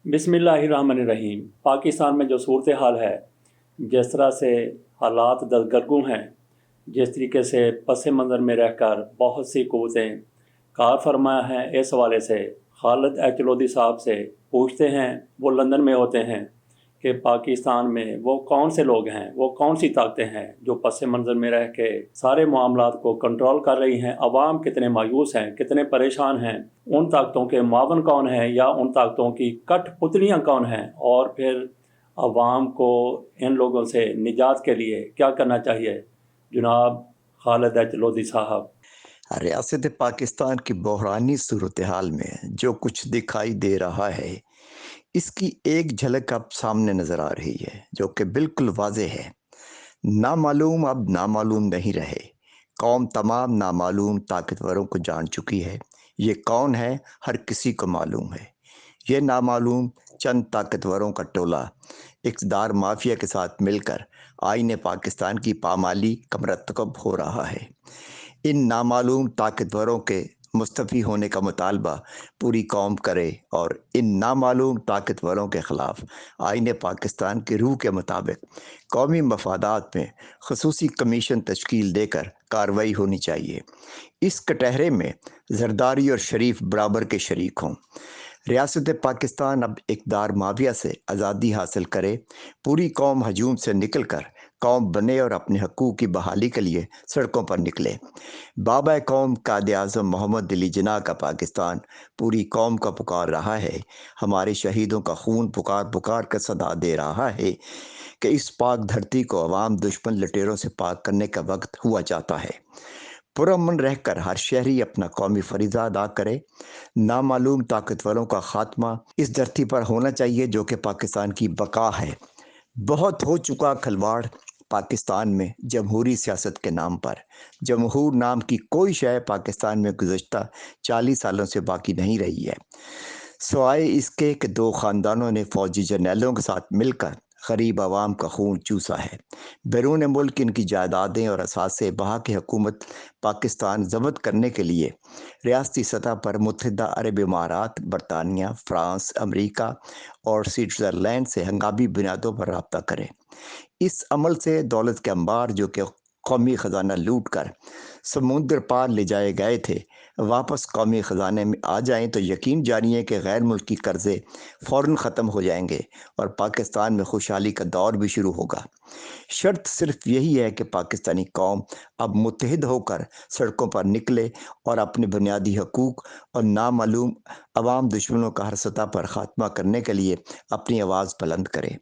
बिस्मिल्लाहिर्रहमानिर्रहीम। पाकिस्तान में जो सूरत हाल है, जिस तरह से हालात दरगरगू हैं, जिस तरीके से पस मंज़र में रहकर बहुत सी क़ुव्वतें कार फरमा हैं, इस हवाले से खालिद एच लोधी साहब से पूछते हैं। वो लंदन में होते हैं कि पाकिस्तान में वो कौन से लोग हैं, वो कौन सी ताकतें हैं जो पस मंज़र में रह के सारे मामलात को कंट्रोल कर रही हैं। अवाम कितने मायूस हैं, कितने परेशान हैं, उन ताकतों के मावन कौन हैं या उन ताकतों की कठपुतलियाँ कौन हैं, और फिर अवाम को इन लोगों से निजात के लिए क्या करना चाहिए। जनाब खालिद एच लोधी साहब। रियासत पाकिस्तान की बहरानी सूरत हाल में जो कुछ दिखाई दे रहा है, इसकी एक झलक अब सामने नजर आ रही है, जो कि बिल्कुल वाज़ेह है। नामालूम अब नामालूम नहीं रहे। कौम तमाम नामालूम ताकतवरों को जान चुकी है। ये कौन है, हर किसी को मालूम है। ये नामालूम चंद ताकतवरों का टोला इक़्तिदार माफिया के साथ मिलकर आईने पाकिस्तान की पामाली का मरतकब हो रहा है। इन नामालूम ताकतवरों के मुस्तफ़ी होने का मुतालबा पूरी कौम करे और इन नामालूम ताकतवरों के ख़िलाफ़ आईने पाकिस्तान की रूह के मुताबिक कौमी मफादात में ख़ुसूसी कमीशन तश्कील देकर कार्रवाई होनी चाहिए। इस कटहरे में जरदारी और शरीफ बराबर के शरीक हों। रियासत पाकिस्तान अब इक़्तिदार माफिया से आज़ादी हासिल करे, पूरी कौम हजूम से निकल कर कौम बने और अपने हकूक़ की बहाली के लिए सड़कों पर निकले। बाबा कौम कायद-ए-आज़म मोहम्मद अली जिन्ना का पाकिस्तान पूरी कौम का पुकार रहा है। हमारे शहीदों का खून पुकार पुकार कर सदा दे रहा है कि इस पाक धरती को अवाम दुश्मन लुटेरों से पाक करने का वक्त हुआ जाता है। पुरअमन रहकर हर शहरी अपना कौमी फरीज़ा अदा करे। नामालूम ताकतवरों का खात्मा इस धरती पर होना चाहिए, जो कि पाकिस्तान की बका है। बहुत हो चुका खलवाड़ पाकिस्तान में जमहूरी सियासत के नाम पर। जमहूर नाम की कोई शय पाकिस्तान में गुज़श्ता 40 सालों से बाकी नहीं रही है, सिवाय इसके कि दो ख़ानदानों ने फ़ौजी जर्नैलों के साथ मिलकर गरीब आवाम का खून चूसा है। बैरून मुल्क इनकी जायदादें और असासे बहा की हुकूमत पाकिस्तान ज़ब्त करने के लिए रियासती सतह पर मुत्तहिदा अरब इमारात, बरतानिया, फ्रांस, अमरीका और स्विट्ज़रलैंड से हंगामी बुनियादों पर रब्ता करें। इस अमल से दौलत के अंबार, जो कि कौमी ख़जाना लूट कर समुद्र पार ले जाए गए थे, वापस कौमी ख़जाने में आ जाएं तो यकीन जानिए कि गैर मुल्की कर्ज़े फ़ौरन ख़त्म हो जाएंगे और पाकिस्तान में खुशहाली का दौर भी शुरू होगा। शर्त सिर्फ यही है कि पाकिस्तानी कौम अब मुत्तहिद होकर सड़कों पर निकले और अपने बुनियादी हकूक़ और नामालूम अवाम दुश्मनों का हर सतह पर ख़ात्मा करने के लिए अपनी आवाज़ बुलंद करे।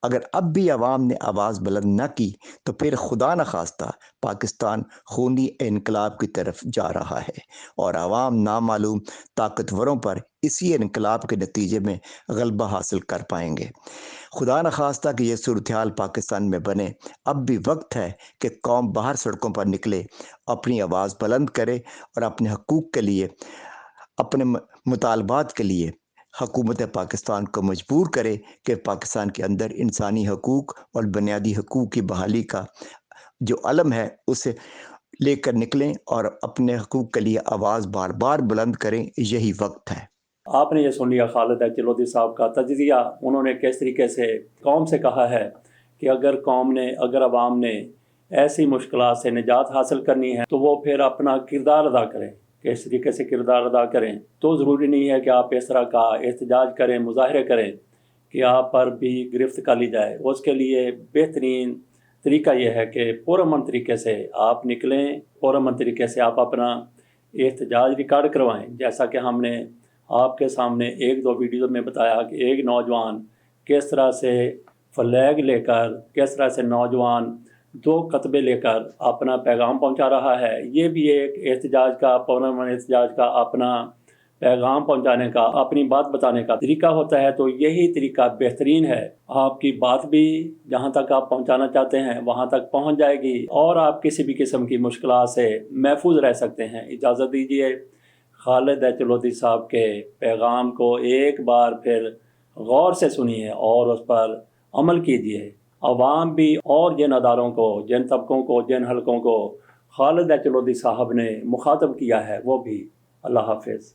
अगर अब भी अवाम ने आवाज़ बुलंद न की तो फिर खुदा न खास्ता पाकिस्तान खूनी इनकलाब की तरफ जा रहा है और अवाम नामालूम ताकतवरों पर इसी इनकलाब के नतीजे में गलबा हासिल कर पाएंगे। खुदा न खास्ता कि यह सूरत हाल पाकिस्तान में बने, अब भी वक्त है कि कौम बाहर सड़कों पर निकले, अपनी आवाज़ बुलंद करे और अपने हकूक़ के लिए, अपने मुतालबात के लिए हुकूमत पाकिस्तान को मजबूर करे कि पाकिस्तान के अंदर इंसानी हकूक़ और बुनियादी हकूक़ की बहाली का जो अलम है उसे लेकर निकलें और अपने हकूक़ के लिए आवाज़ बार बार बुलंद करें। यही वक्त है। आपने ये सुन लिया खालिद एच लोधी साहब का तजज़िया। उन्होंने किस तरीके से कौम से कहा है कि अगर अवाम ने ऐसी मुश्किलात से निजात हासिल करनी है तो वो फिर अपना किरदार अदा करें। किस तरीके से किरदार अदा करें, तो ज़रूरी नहीं है कि आप इस तरह का एहतजाज करें, मुज़ाहरे करें कि आप पर भी गिरफ्त कर ली जाए। उसके लिए बेहतरीन तरीका यह है कि पुरअमन तरीके से आप निकलें, पुरअमन तरीके से आप अपना एहतजाज रिकॉर्ड करवाएं। जैसा कि हमने आपके सामने एक दो वीडियो में बताया कि एक नौजवान किस तरह से फ्लैग लेकर, किस तरह से नौजवान 2 कतबे लेकर अपना पैगाम पहुंचा रहा है। ये भी एक एहतजाज का, पुरअमन एहतजाज का, अपना पैगाम पहुंचाने का, अपनी बात बताने का तरीका होता है। तो यही तरीका बेहतरीन है। आपकी बात भी जहां तक आप पहुंचाना चाहते हैं वहां तक पहुंच जाएगी और आप किसी भी किस्म की मुश्किलात से महफूज रह सकते हैं। इजाज़त दीजिए, खालिद एच लोधी साहब के पैगाम को एक बार फिर गौर से सुनिए और उस पर अमल कीजिए। अवाम भी और जिन अदारों को, जिन तबकों को, जिन हलकों को खालिद एच लोधी साहब ने मुखातब किया है, वो भी। अल्लाह हाफिज़।